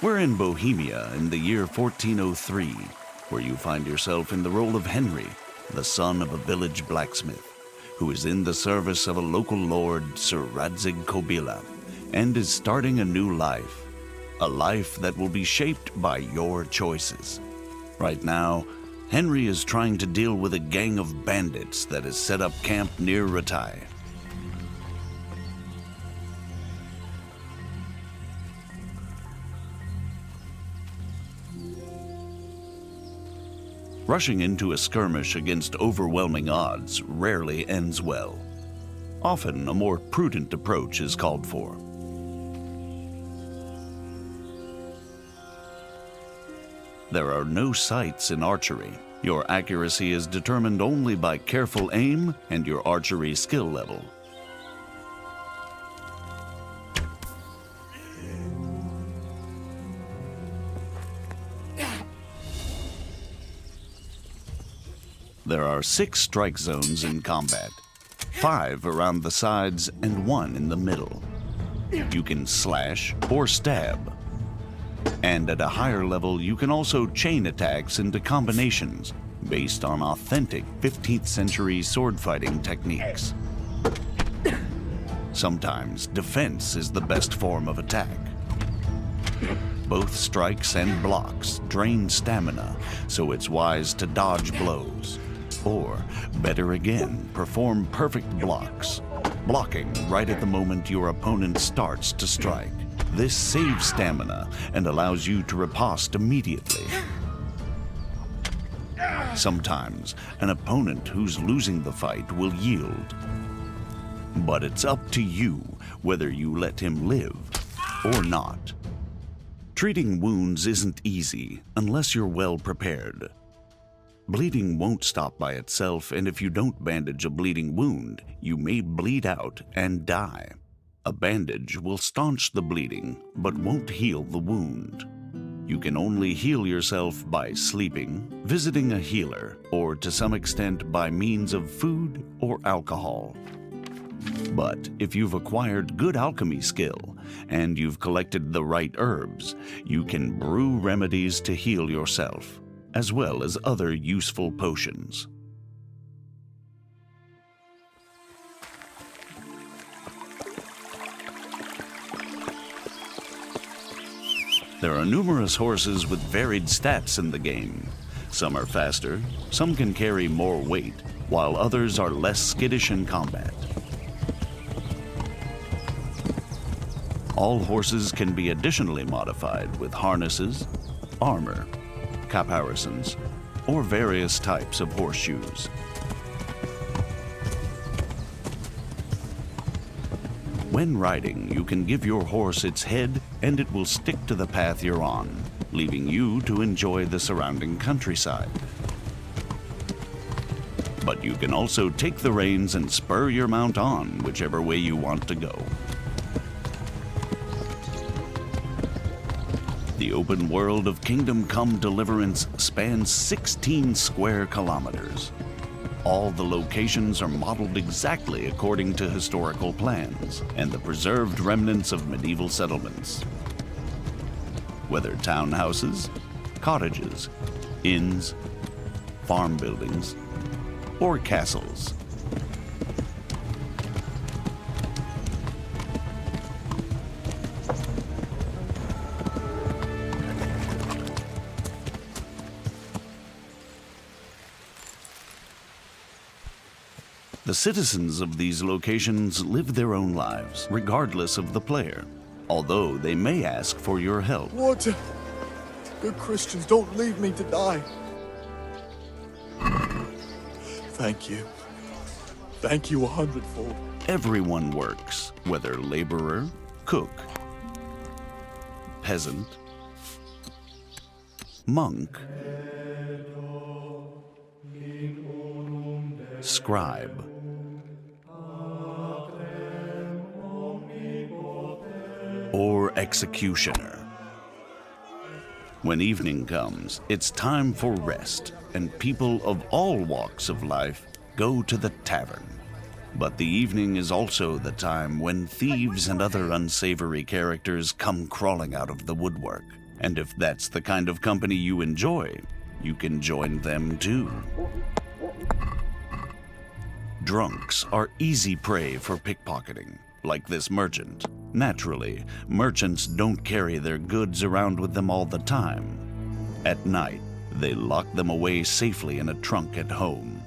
We're in Bohemia in the year 1403, where you find yourself in the role of Henry, the son of a village blacksmith, who is in the service of a local lord, Sir Radzig Kobyla, and is starting a new life. A life that will be shaped by your choices. Right now, Henry is trying to deal with a gang of bandits that has set up camp near Ratai. Rushing into a skirmish against overwhelming odds rarely ends well. Often, a more prudent approach is called for. There are no sights in archery. Your accuracy is determined only by careful aim and your archery skill level. There are 6 strike zones in combat, 5 around the sides and 1 in the middle. You can slash or stab. And at a higher level, you can also chain attacks into combinations based on authentic 15th century sword fighting techniques. Sometimes defense is the best form of attack. Both strikes and blocks drain stamina, so it's wise to dodge blows. Or, better again, perform perfect blocks, blocking right at the moment your opponent starts to strike. This saves stamina and allows you to riposte immediately. Sometimes, an opponent who's losing the fight will yield. But it's up to you whether you let him live or not. Treating wounds isn't easy unless you're well prepared. Bleeding won't stop by itself, and if you don't bandage a bleeding wound, you may bleed out and die. A bandage will staunch the bleeding, but won't heal the wound. You can only heal yourself by sleeping, visiting a healer, or to some extent by means of food or alcohol. But if you've acquired good alchemy skill, and you've collected the right herbs, you can brew remedies to heal yourself, as well as other useful potions. There are numerous horses with varied stats in the game. Some are faster, some can carry more weight, while others are less skittish in combat. All horses can be additionally modified with harnesses, armor, caparisons, or various types of horseshoes. When riding, you can give your horse its head and it will stick to the path you're on, leaving you to enjoy the surrounding countryside. But you can also take the reins and spur your mount on whichever way you want to go. The open world of Kingdom Come Deliverance spans 16 square kilometers. All the locations are modeled exactly according to historical plans and the preserved remnants of medieval settlements. Whether townhouses, cottages, inns, farm buildings, or castles. The citizens of these locations live their own lives, regardless of the player, although they may ask for your help. What? Good Christians, don't leave me to die. Thank you. Thank you 100-fold. Everyone works, whether laborer, cook, peasant, monk, scribe, or executioner. When evening comes, it's time for rest, and people of all walks of life go to the tavern. But the evening is also the time when thieves and other unsavory characters come crawling out of the woodwork. And if that's the kind of company you enjoy, you can join them too. Drunks are easy prey for pickpocketing, like this merchant. Naturally, merchants don't carry their goods around with them all the time. At night, they lock them away safely in a trunk at home.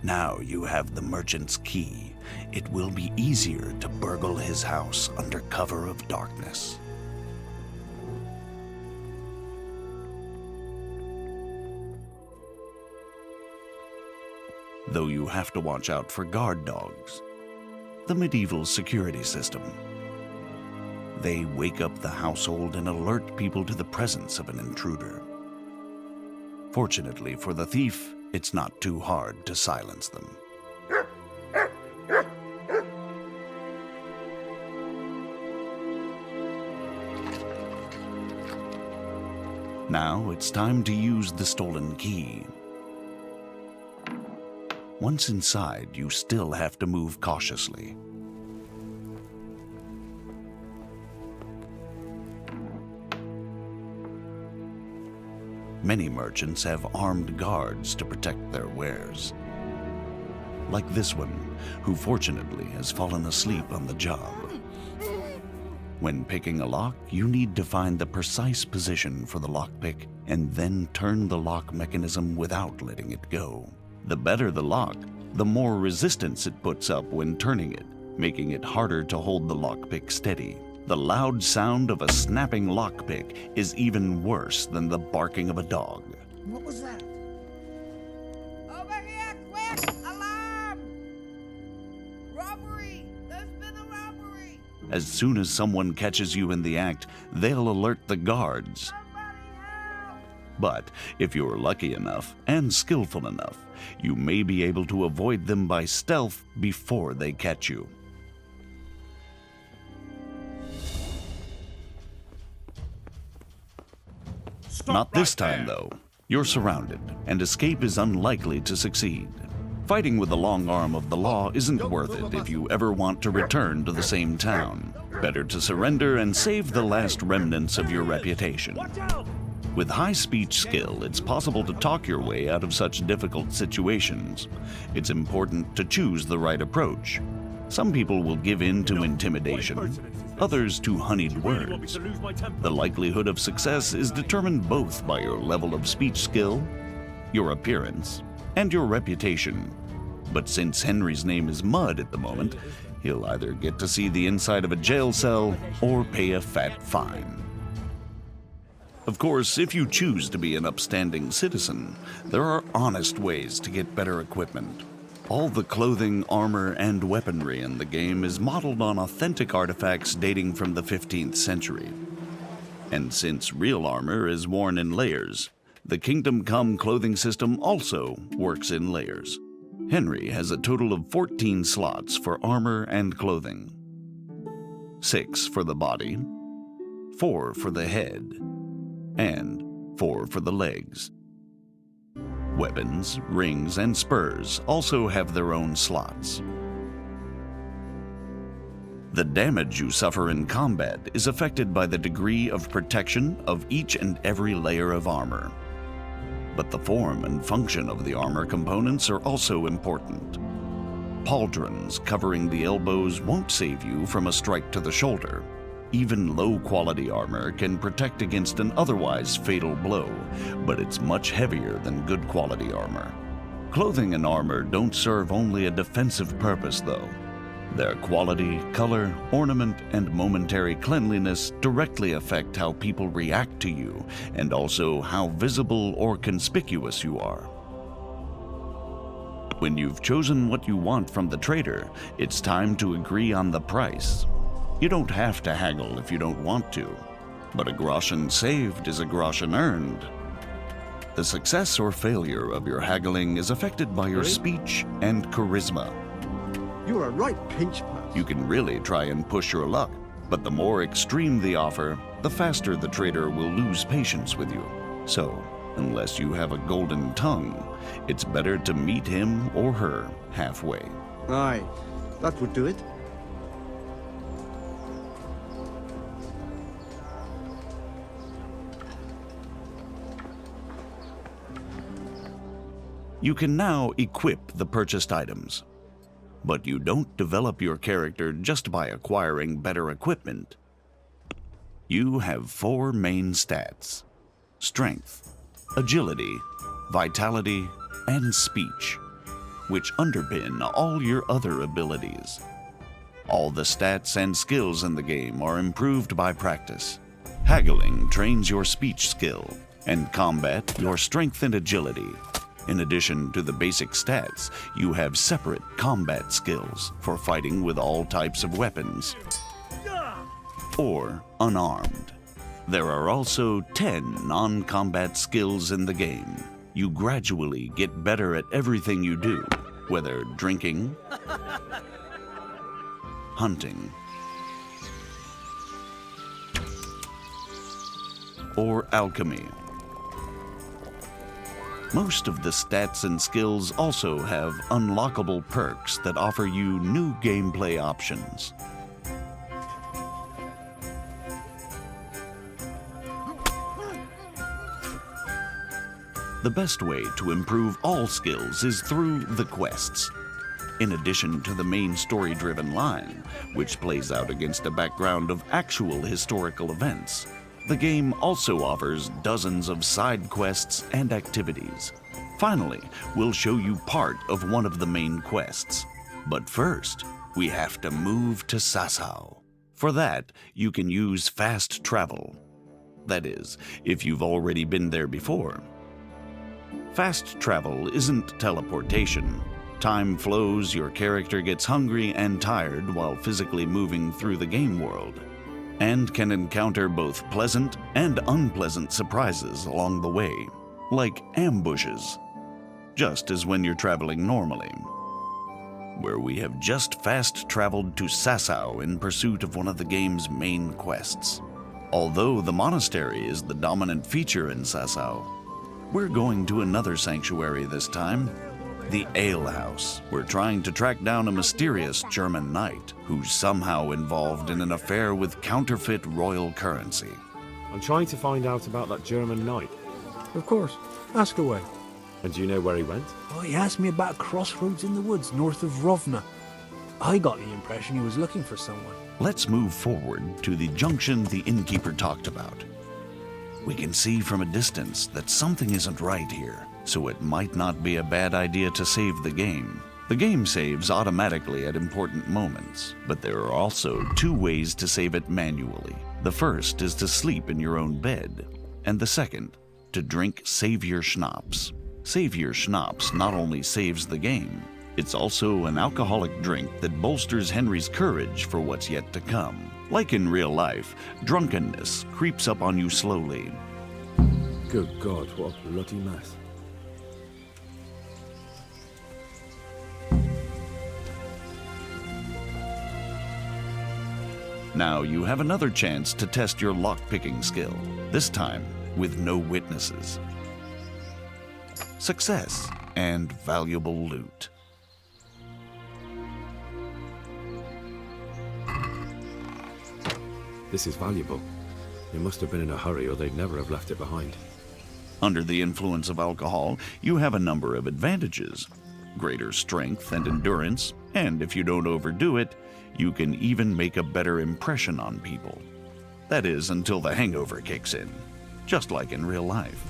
Now you have the merchant's key. It will be easier to burgle his house under cover of darkness. Though you have to watch out for guard dogs, the medieval security system. They wake up the household and alert people to the presence of an intruder. Fortunately for the thief, it's not too hard to silence them. Now it's time to use the stolen key. Once inside, you still have to move cautiously. Many merchants have armed guards to protect their wares. Like this one, who fortunately has fallen asleep on the job. When picking a lock, you need to find the precise position for the lockpick and then turn the lock mechanism without letting it go. The better the lock, the more resistance it puts up when turning it, making it harder to hold the lockpick steady. The loud sound of a snapping lockpick is even worse than the barking of a dog. What was that? Over here, quick! Alarm! Robbery! There's been a robbery! As soon as someone catches you in the act, they'll alert the guards. Somebody help! But if you're lucky enough and skillful enough, you may be able to avoid them by stealth before they catch you. Not this time, though. You're surrounded, and escape is unlikely to succeed. Fighting with the long arm of the law isn't worth it if you ever want to return to the same town. Better to surrender and save the last remnants of your reputation. With high speech skill, it's possible to talk your way out of such difficult situations. It's important to choose the right approach. Some people will give in to intimidation, others to honeyed words. The likelihood of success is determined both by your level of speech skill, your appearance, and your reputation. But since Henry's name is Mud at the moment, he'll either get to see the inside of a jail cell or pay a fat fine. Of course, if you choose to be an upstanding citizen, there are honest ways to get better equipment. All the clothing, armor, and weaponry in the game is modeled on authentic artifacts dating from the 15th century. And since real armor is worn in layers, the Kingdom Come clothing system also works in layers. Henry has a total of 14 slots for armor and clothing. 6 for the body, 4 for the head, and 4 for the legs. Weapons, rings, and spurs also have their own slots. The damage you suffer in combat is affected by the degree of protection of each and every layer of armor. But the form and function of the armor components are also important. Pauldrons covering the elbows won't save you from a strike to the shoulder. Even low-quality armor can protect against an otherwise fatal blow, but it's much heavier than good-quality armor. Clothing and armor don't serve only a defensive purpose, though. Their quality, color, ornament, and momentary cleanliness directly affect how people react to you, and also how visible or conspicuous you are. When you've chosen what you want from the trader, it's time to agree on the price. You don't have to haggle if you don't want to, but a groschen saved is a groschen earned. The success or failure of your haggling is affected by your speech and charisma. You're a right pinch pass. You can really try and push your luck, but the more extreme the offer, the faster the trader will lose patience with you. So, unless you have a golden tongue, it's better to meet him or her halfway. Aye, that would do it. You can now equip the purchased items. But you don't develop your character just by acquiring better equipment. You have 4 main stats: strength, agility, vitality, and speech, which underpin all your other abilities. All the stats and skills in the game are improved by practice. Haggling trains your speech skill, and combat your strength and agility. In addition to the basic stats, you have separate combat skills for fighting with all types of weapons or unarmed. There are also 10 non-combat skills in the game. You gradually get better at everything you do, whether drinking, hunting, or alchemy. Most of the stats and skills also have unlockable perks that offer you new gameplay options. The best way to improve all skills is through the quests. In addition to the main story-driven line, which plays out against a background of actual historical events, the game also offers dozens of side quests and activities. Finally, we'll show you part of one of the main quests. But first, we have to move to Sasau. For that, you can use fast travel. That is, if you've already been there before. Fast travel isn't teleportation. Time flows, your character gets hungry and tired while physically moving through the game world, and can encounter both pleasant and unpleasant surprises along the way, like ambushes, just as when you're traveling normally. Where we have just fast traveled to Sasau in pursuit of one of the game's main quests. Although the monastery is the dominant feature in Sasau, we're going to another sanctuary this time, the Ale House. We're trying to track down a mysterious German knight who's somehow involved in an affair with counterfeit royal currency. I'm trying to find out about that German knight. Of course. Ask away. And do you know where he went? Oh, he asked me about a crossroads in the woods north of Rovna. I got the impression he was looking for someone. Let's move forward to the junction the innkeeper talked about. We can see from a distance that something isn't right here, so it might not be a bad idea to save the game. The game saves automatically at important moments, but there are also 2 ways to save it manually. The first is to sleep in your own bed, and the second, to drink Savior Schnapps. Savior Schnapps not only saves the game, it's also an alcoholic drink that bolsters Henry's courage for what's yet to come. Like in real life, drunkenness creeps up on you slowly. Good God, what a bloody mess. Now you have another chance to test your lock-picking skill, this time with no witnesses. Success and valuable loot. This is valuable. They must have been in a hurry or they'd never have left it behind. Under the influence of alcohol, you have a number of advantages. Greater strength and endurance, and if you don't overdo it, you can even make a better impression on people. That is, until the hangover kicks in, just like in real life.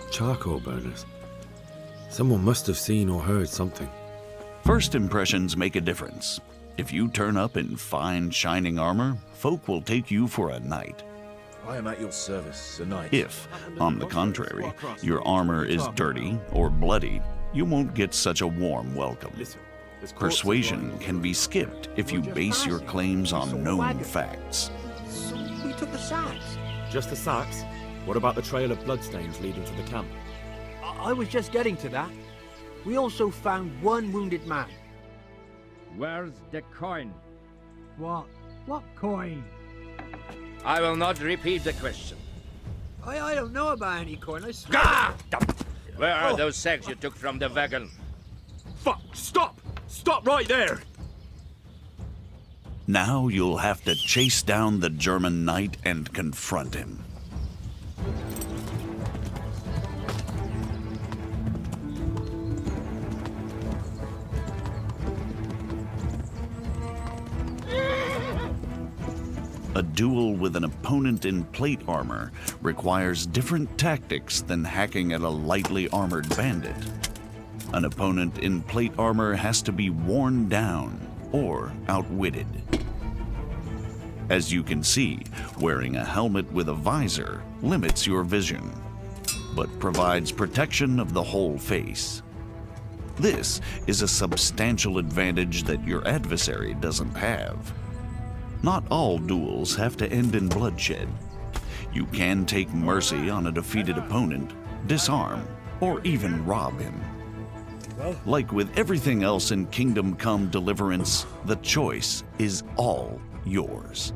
Charcoal burners. Someone must have seen or heard something. First impressions make a difference. If you turn up in fine, shining armor, folk will take you for a knight. I am at your service, Sir Knight. If, on the contrary, your armor is dirty or bloody, you won't get such a warm welcome. Persuasion can be skipped if you base your claims on known facts. So we took the sacks. Just the sacks? What about the trail of bloodstains leading to the camp? I was just getting to that. We also found 1 wounded man. Where's the coin? What? What coin? I will not repeat the question. I don't know about any coin, I swear. Ah! Where are those sacks you took from the wagon? Fuck! Stop! Stop right there! Now you'll have to chase down the German knight and confront him. A duel with an opponent in plate armor requires different tactics than hacking at a lightly armored bandit. An opponent in plate armor has to be worn down or outwitted. As you can see, wearing a helmet with a visor limits your vision, but provides protection of the whole face. This is a substantial advantage that your adversary doesn't have. Not all duels have to end in bloodshed. You can take mercy on a defeated opponent, disarm, or even rob him. Like with everything else in Kingdom Come Deliverance, the choice is all yours.